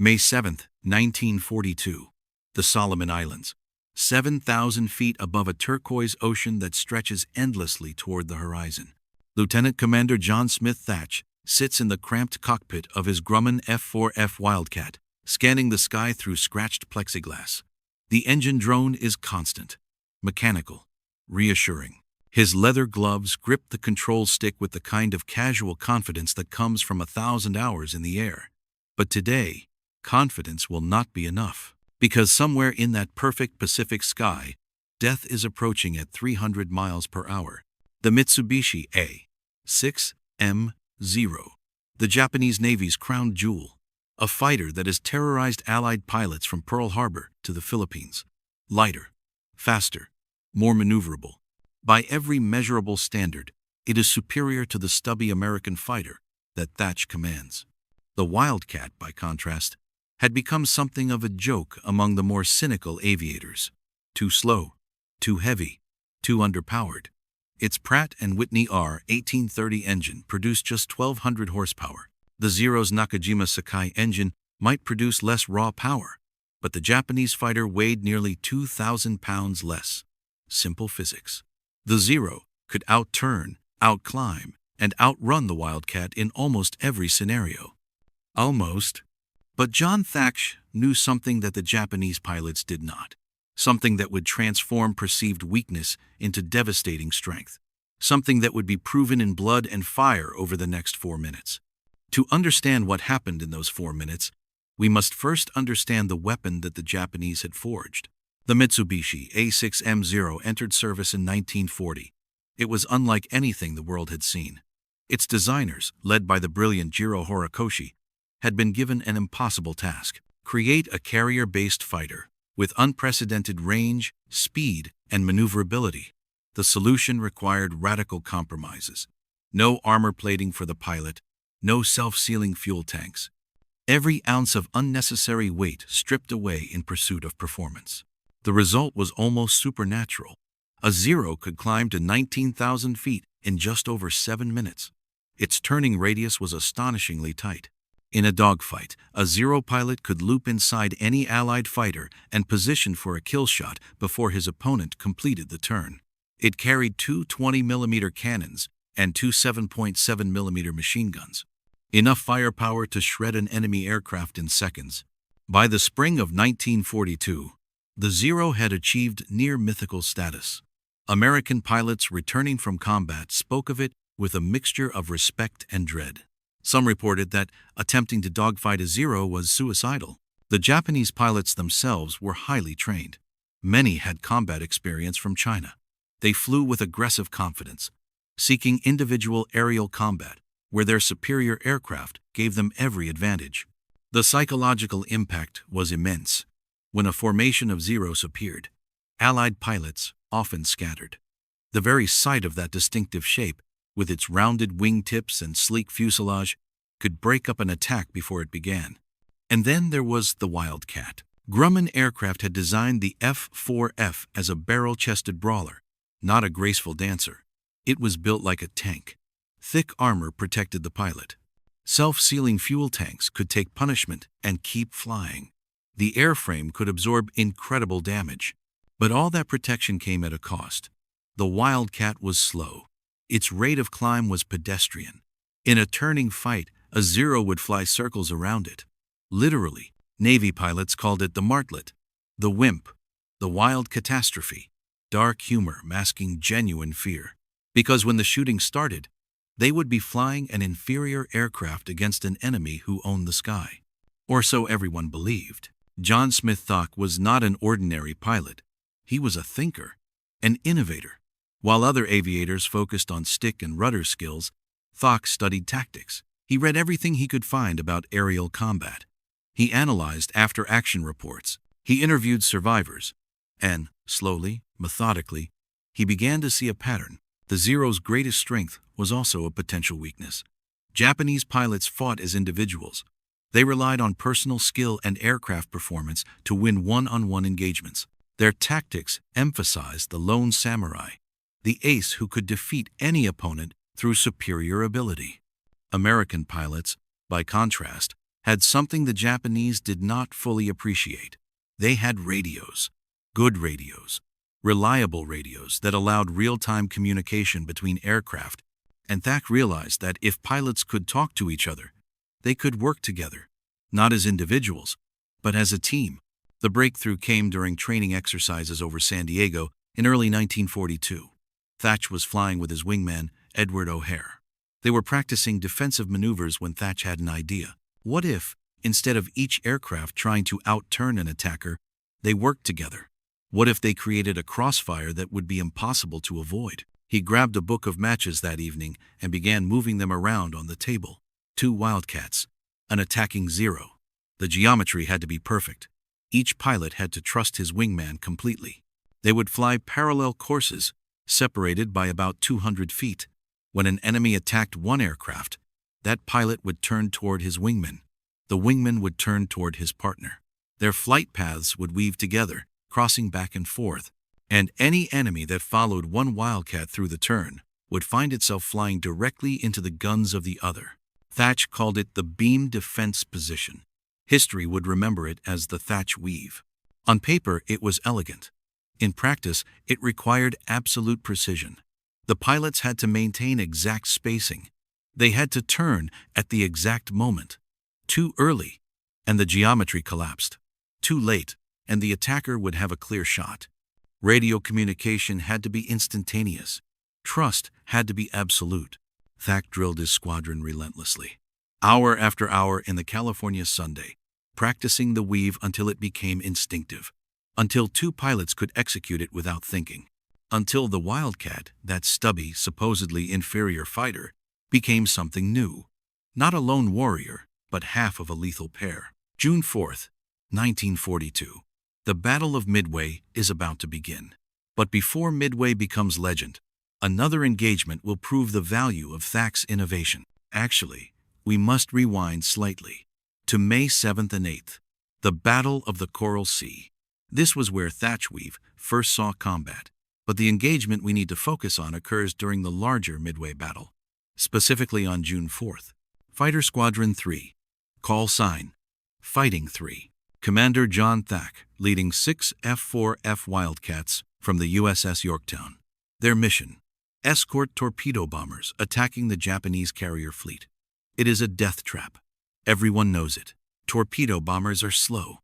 May 7, 1942. The Solomon Islands. 7,000 feet above a turquoise ocean that stretches endlessly toward the horizon. Lieutenant Commander John Smith Thach sits in the cramped cockpit of his Grumman F4F Wildcat, scanning the sky through scratched plexiglass. The engine drone is constant, mechanical, reassuring. His leather gloves grip the control stick with the kind of casual confidence that comes from 1,000 hours in the air. But today, confidence will not be enough, because somewhere in that perfect Pacific sky, death is approaching at 300 miles per hour. The Mitsubishi A6M0, the Japanese Navy's crown jewel, a fighter that has terrorized Allied pilots from Pearl Harbor to the Philippines. Lighter, faster, more maneuverable. By every measurable standard, it is superior to the stubby American fighter that Thach commands. The Wildcat, by contrast, had become something of a joke among the more cynical aviators. Too slow, too heavy, too underpowered. Its Pratt & Whitney R1830 engine produced just 1,200 horsepower. The Zero's Nakajima Sakai engine might produce less raw power, but the Japanese fighter weighed nearly 2,000 pounds less. Simple physics. The Zero could outturn, outclimb, and outrun the Wildcat in almost every scenario. Almost. But John Thach knew something that the Japanese pilots did not. Something that would transform perceived weakness into devastating strength. Something that would be proven in blood and fire over the next 4 minutes. To understand what happened in those 4 minutes, we must first understand the weapon that the Japanese had forged. The Mitsubishi A6M0 entered service in 1940. It was unlike anything the world had seen. Its designers, led by the brilliant Jiro Horikoshi, had been given an impossible task: create a carrier-based fighter with unprecedented range, speed, and maneuverability. The solution required radical compromises. No armor plating for the pilot, no self-sealing fuel tanks. Every ounce of unnecessary weight stripped away in pursuit of performance. The result was almost supernatural. A Zero could climb to 19,000 feet in just over 7 minutes. Its turning radius was astonishingly tight. In a dogfight, a Zero pilot could loop inside any Allied fighter and position for a kill shot before his opponent completed the turn. It carried 2 20mm cannons and 2 7.7mm machine guns. Enough firepower to shred an enemy aircraft in seconds. By the spring of 1942, the Zero had achieved near-mythical status. American pilots returning from combat spoke of it with a mixture of respect and dread. Some reported that attempting to dogfight a Zero was suicidal. The Japanese pilots themselves were highly trained. Many had combat experience from China. They flew with aggressive confidence, seeking individual aerial combat, where their superior aircraft gave them every advantage. The psychological impact was immense. When a formation of Zeros appeared, Allied pilots often scattered. The very sight of that distinctive shape, with its rounded wingtips and sleek fuselage, could break up an attack before it began. And then there was the Wildcat. Grumman Aircraft had designed the F4F as a barrel-chested brawler, not a graceful dancer. It was built like a tank. Thick armor protected the pilot. Self-sealing fuel tanks could take punishment and keep flying. The airframe could absorb incredible damage. But all that protection came at a cost. The Wildcat was slow. Its rate of climb was pedestrian. In a turning fight, a Zero would fly circles around it. Literally, Navy pilots called it the martlet, the wimp, the wild catastrophe, dark humor masking genuine fear. Because when the shooting started, they would be flying an inferior aircraft against an enemy who owned the sky. Or so everyone believed. John Smith Thach was not an ordinary pilot. He was a thinker, an innovator. While other aviators focused on stick and rudder skills, Thach studied tactics. He read everything he could find about aerial combat. He analyzed after-action reports. He interviewed survivors. And, slowly, methodically, he began to see a pattern. The Zero's greatest strength was also a potential weakness. Japanese pilots fought as individuals. They relied on personal skill and aircraft performance to win one-on-one engagements. Their tactics emphasized the lone samurai, the ace who could defeat any opponent through superior ability. American pilots, by contrast, had something the Japanese did not fully appreciate. They had radios. Good radios. Reliable radios that allowed real-time communication between aircraft, and Thach realized that if pilots could talk to each other, they could work together, not as individuals, but as a team. The breakthrough came during training exercises over San Diego in early 1942. Thach was flying with his wingman, Edward O'Hare. They were practicing defensive maneuvers when Thach had an idea. What if, instead of each aircraft trying to outturn an attacker, they worked together? What if they created a crossfire that would be impossible to avoid? He grabbed a book of matches that evening and began moving them around on the table. 2 Wildcats, an attacking Zero. The geometry had to be perfect. Each pilot had to trust his wingman completely. They would fly parallel courses, separated by about 200 feet. When an enemy attacked one aircraft, that pilot would turn toward his wingman. The wingman would turn toward his partner. Their flight paths would weave together, crossing back and forth, and any enemy that followed one Wildcat through the turn would find itself flying directly into the guns of the other. Thach called it the beam defense position. History would remember it as the Thach Weave. On paper, it was elegant. In practice, it required absolute precision. The pilots had to maintain exact spacing. They had to turn at the exact moment. Too early, and the geometry collapsed. Too late, and the attacker would have a clear shot. Radio communication had to be instantaneous. Trust had to be absolute. Thach drilled his squadron relentlessly, hour after hour in the California Sunday, practicing the weave until it became instinctive, until 2 pilots could execute it without thinking, until the Wildcat, that stubby, supposedly inferior fighter, became something new. Not a lone warrior, but half of a lethal pair. June 4th, 1942. The Battle of Midway is about to begin. But before Midway becomes legend, another engagement will prove the value of Thach's innovation. Actually, we must rewind slightly to May 7th and 8th, the Battle of the Coral Sea. This was where Thach Weave first saw combat, but the engagement we need to focus on occurs during the larger Midway battle, specifically on June 4th. Fighter Squadron 3, call sign, Fighting 3. Commander John Thach, leading 6 F4F Wildcats from the USS Yorktown. Their mission: escort torpedo bombers attacking the Japanese carrier fleet. It is a death trap. Everyone knows it. Torpedo bombers are slow,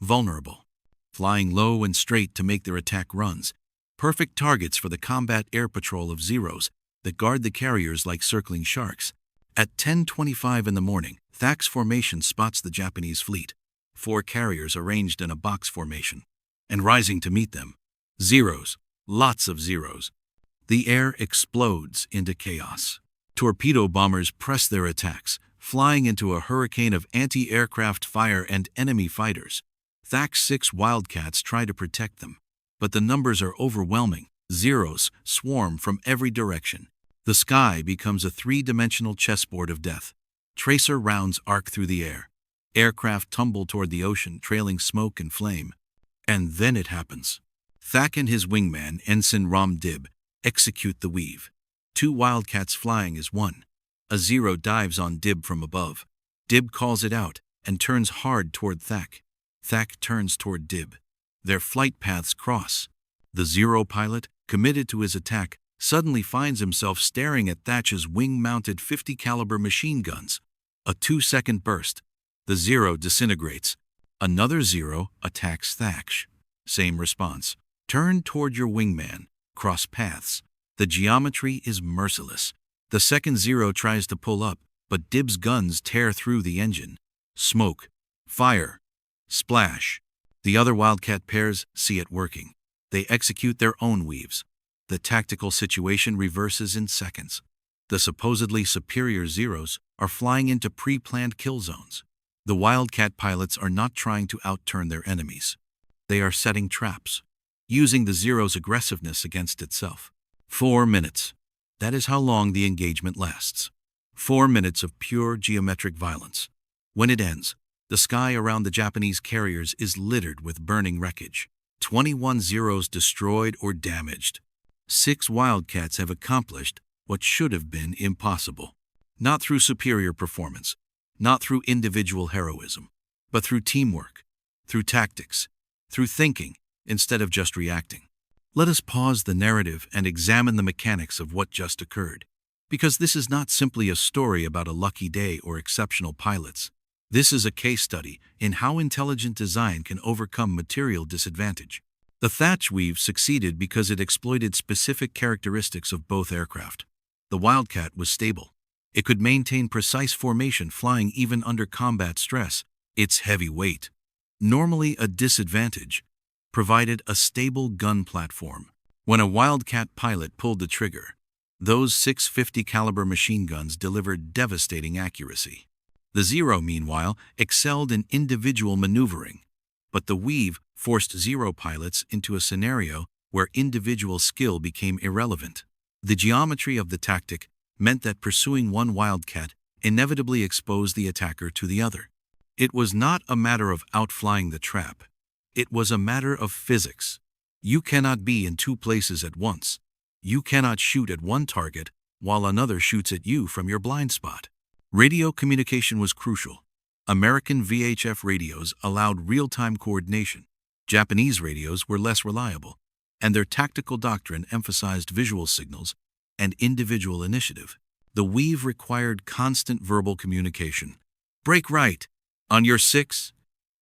vulnerable, flying low and straight to make their attack runs, perfect targets for the combat air patrol of Zeros that guard the carriers like circling sharks. At 10:25 in the morning, Thach's formation spots the Japanese fleet. 4 carriers arranged in a box formation, and rising to meet them, Zeros, lots of Zeros. The air explodes into chaos. Torpedo bombers press their attacks, flying into a hurricane of anti-aircraft fire and enemy fighters. Thach's 6 Wildcats try to protect them, but the numbers are overwhelming. Zeros swarm from every direction. The sky becomes a 3-dimensional chessboard of death. Tracer rounds arc through the air. Aircraft tumble toward the ocean, trailing smoke and flame. And then it happens. Thach and his wingman, Ensign Ram Dib, execute the weave. 2 Wildcats flying as one. A Zero dives on Dib from above. Dib calls it out and turns hard toward Thach. Thach turns toward Dib. Their flight paths cross. The Zero pilot, committed to his attack, suddenly finds himself staring at Thach's wing-mounted 50 caliber machine guns. A 2-second burst. The Zero disintegrates. Another Zero attacks Thach. Same response. Turn toward your wingman. Cross paths. The geometry is merciless. The second Zero tries to pull up, but Dib's guns tear through the engine. Smoke. Fire. Splash. The other Wildcat pairs see it working. They execute their own weaves. The tactical situation reverses in seconds. The supposedly superior Zeros are flying into pre-planned kill zones. The Wildcat pilots are not trying to outturn their enemies. They are setting traps, using the Zero's aggressiveness against itself. 4 minutes. That is how long the engagement lasts. 4 minutes of pure geometric violence. When it ends, the sky around the Japanese carriers is littered with burning wreckage. 21 Zeros destroyed or damaged. 6 Wildcats have accomplished what should have been impossible. Not through superior performance, not through individual heroism, but through teamwork, through tactics, through thinking, instead of just reacting. Let us pause the narrative and examine the mechanics of what just occurred, because this is not simply a story about a lucky day or exceptional pilots. This is a case study in how intelligent design can overcome material disadvantage. The Thach Weave succeeded because it exploited specific characteristics of both aircraft. The Wildcat was stable. It could maintain precise formation flying even under combat stress. Its heavy weight, normally a disadvantage, provided a stable gun platform. When a Wildcat pilot pulled the trigger, those 650 caliber machine guns delivered devastating accuracy. The Zero, meanwhile, excelled in individual maneuvering, but the Weave forced Zero pilots into a scenario where individual skill became irrelevant. The geometry of the tactic meant that pursuing one Wildcat inevitably exposed the attacker to the other. It was not a matter of outflying the trap. It was a matter of physics. You cannot be in two places at once. You cannot shoot at one target while another shoots at you from your blind spot. Radio communication was crucial. American VHF radios allowed real-time coordination. Japanese radios were less reliable, and their tactical doctrine emphasized visual signals and individual initiative. The Weave required constant verbal communication. "Break right. On your 6.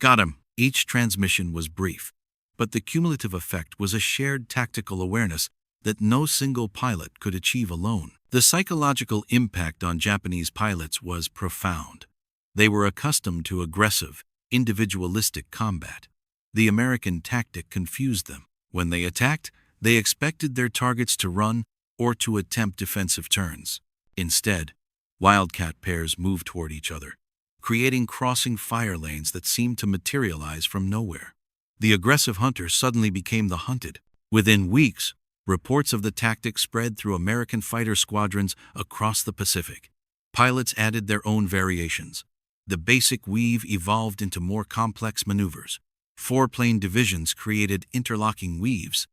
Got him." Each transmission was brief, but the cumulative effect was a shared tactical awareness that no single pilot could achieve alone. The psychological impact on Japanese pilots was profound. They were accustomed to aggressive, individualistic combat. The American tactic confused them. When they attacked, they expected their targets to run or to attempt defensive turns. Instead, Wildcat pairs moved toward each other, creating crossing fire lanes that seemed to materialize from nowhere. The aggressive hunter suddenly became the hunted. Within weeks, reports of the tactic spread through American fighter squadrons across the Pacific. Pilots added their own variations. The basic Weave evolved into more complex maneuvers. Four-plane divisions created interlocking weaves.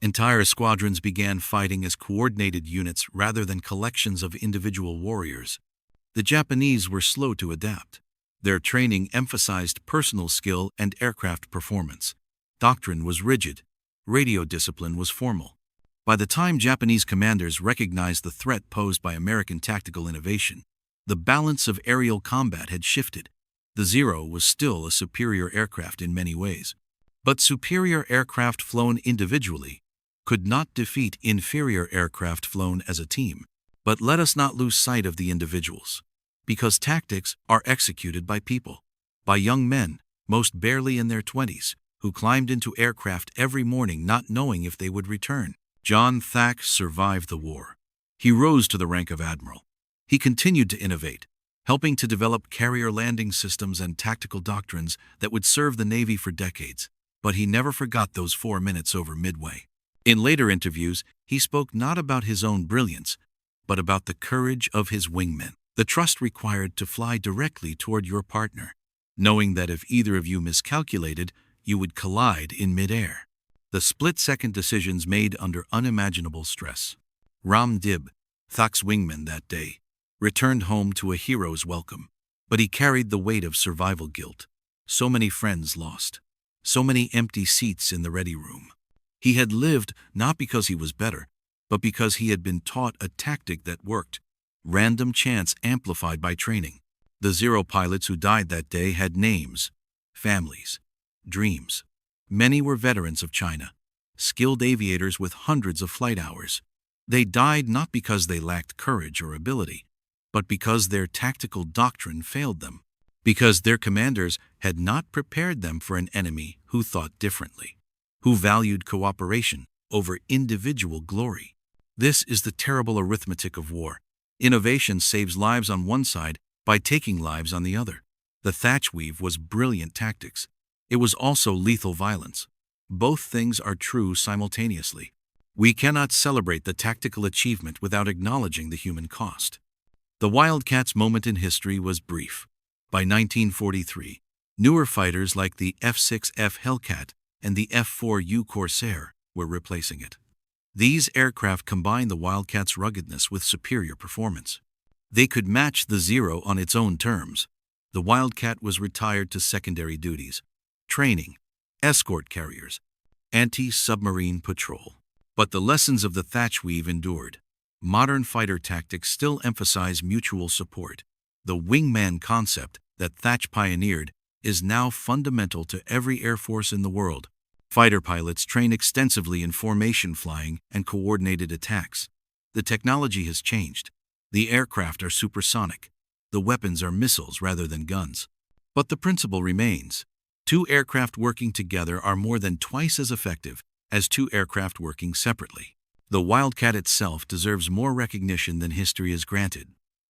Entire squadrons began fighting as coordinated units rather than collections of individual warriors. The Japanese were slow to adapt. Their training emphasized personal skill and aircraft performance. Doctrine was rigid. Radio discipline was formal. By the time Japanese commanders recognized the threat posed by American tactical innovation, the balance of aerial combat had shifted. The Zero was still a superior aircraft in many ways, but superior aircraft flown individually could not defeat inferior aircraft flown as a team. But let us not lose sight of the individuals, because tactics are executed by people, by young men, most barely in their 20s, who climbed into aircraft every morning not knowing if they would return. John Thach survived the war. He rose to the rank of admiral. He continued to innovate, helping to develop carrier landing systems and tactical doctrines that would serve the Navy for decades. But he never forgot those 4 minutes over Midway. In later interviews, he spoke not about his own brilliance, but about the courage of his wingmen, the trust required to fly directly toward your partner, knowing that if either of you miscalculated, you would collide in midair. The split-second decisions made under unimaginable stress. Ram Dib, Thach's wingman that day, returned home to a hero's welcome, but he carried the weight of survival guilt. So many friends lost, so many empty seats in the ready room. He had lived not because he was better, but because he had been taught a tactic that worked, random chance amplified by training. The Zero pilots who died that day had names, families, dreams. Many were veterans of China, skilled aviators with hundreds of flight hours. They died not because they lacked courage or ability, but because their tactical doctrine failed them, because their commanders had not prepared them for an enemy who thought differently, who valued cooperation over individual glory. This is the terrible arithmetic of war. Innovation saves lives on one side by taking lives on the other. The Thach Weave was brilliant tactics. It was also lethal violence. Both things are true simultaneously. We cannot celebrate the tactical achievement without acknowledging the human cost. The Wildcats' moment in history was brief. By 1943, newer fighters like the F4F Wildcat and the F4U Corsair were replacing it. These aircraft combined the Wildcat's ruggedness with superior performance. They could match the Zero on its own terms, The Wildcat was retired to secondary duties, training, escort carriers, anti-submarine patrol. But the lessons of the Thach Weave endured. Modern fighter tactics still emphasize mutual support. The wingman concept that Thach pioneered is now fundamental to every air force in the world. Fighter pilots train extensively in formation flying and coordinated attacks. The technology has changed. The aircraft are supersonic. The weapons are missiles rather than guns. But the principle remains. Two aircraft working together are more than twice as effective as two aircraft working separately. The Wildcat itself deserves more recognition than history has granted.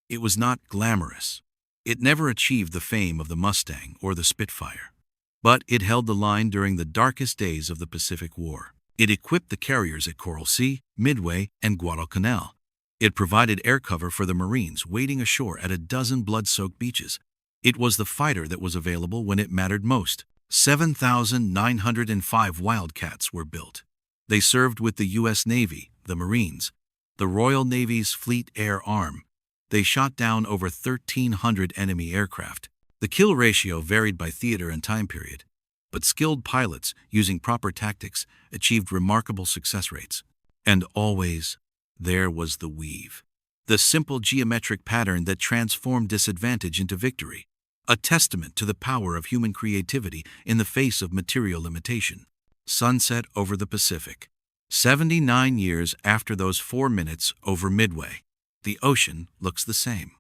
It was not glamorous. It never achieved the fame of the Mustang or the Spitfire. But it held the line during the darkest days of the Pacific War. It equipped the carriers at Coral Sea, Midway, and Guadalcanal. It provided air cover for the Marines waiting ashore at a dozen blood-soaked beaches. It was the fighter that was available when it mattered most. 7,905 Wildcats were built. They served with the U.S. Navy, the Marines, the Royal Navy's Fleet Air Arm. They shot down over 1,300 enemy aircraft. The kill ratio varied by theater and time period, but skilled pilots, using proper tactics, achieved remarkable success rates. And always, there was the weave. The simple geometric pattern that transformed disadvantage into victory. A testament to the power of human creativity in the face of material limitation. Sunset over the Pacific. 79 years after those 4 minutes over Midway, the ocean looks the same.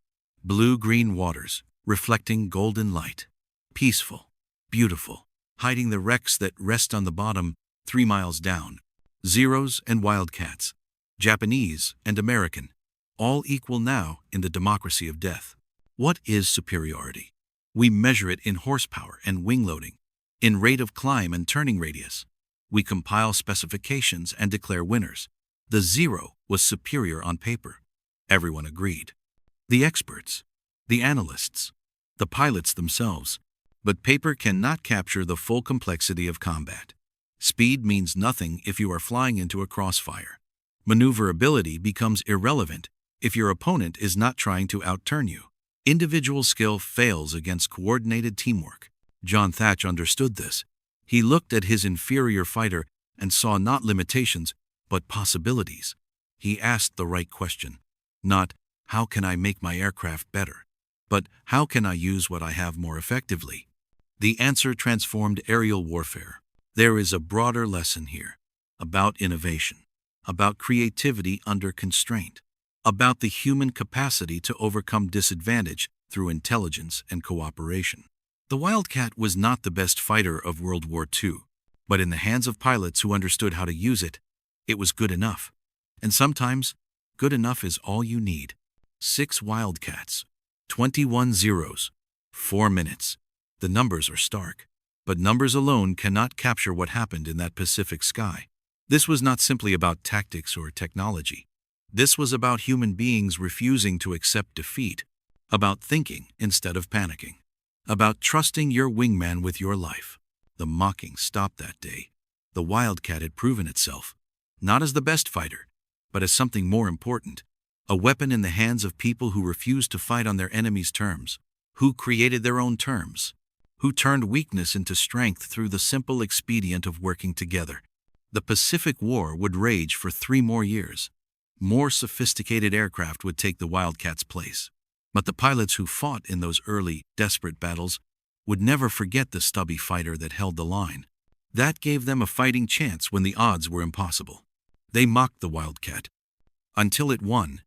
Blue-green waters, reflecting golden light. Peaceful, beautiful, hiding the wrecks that rest on the bottom 3 miles down. Zeros and Wildcats, Japanese and American, all equal now in the democracy of death. What is superiority? We measure it in horsepower and wing loading, in rate of climb and turning radius. We compile specifications and declare winners. The Zero was superior on paper. Everyone agreed. The experts, the analysts, the pilots themselves. But paper cannot capture the full complexity of combat. Speed means nothing if you are flying into a crossfire. Maneuverability becomes irrelevant if your opponent is not trying to outturn you. Individual skill fails against coordinated teamwork. John Thach understood this. He looked at his inferior fighter and saw not limitations, but possibilities. He asked the right question. Not, how can I make my aircraft better? But, how can I use what I have more effectively? The answer transformed aerial warfare. There is a broader lesson here. About innovation. About creativity under constraint. About the human capacity to overcome disadvantage through intelligence and cooperation. The Wildcat was not the best fighter of World War II, but in the hands of pilots who understood how to use it, it was good enough. And sometimes, good enough is all you need. 6 Wildcats, 21 Zeros, 4 minutes. The numbers are stark, but numbers alone cannot capture what happened in that Pacific sky. This was not simply about tactics or technology. This was about human beings refusing to accept defeat, about thinking instead of panicking, about trusting your wingman with your life. The mocking stopped that day. The Wildcat had proven itself, not as the best fighter, but as something more important, a weapon in the hands of people who refused to fight on their enemies' terms, who created their own terms, who turned weakness into strength through the simple expedient of working together. The Pacific War would rage for 3 more years. More sophisticated aircraft would take the Wildcat's place. But the pilots who fought in those early, desperate battles would never forget the stubby fighter that held the line. That gave them a fighting chance when the odds were impossible. They mocked the Wildcat until it won.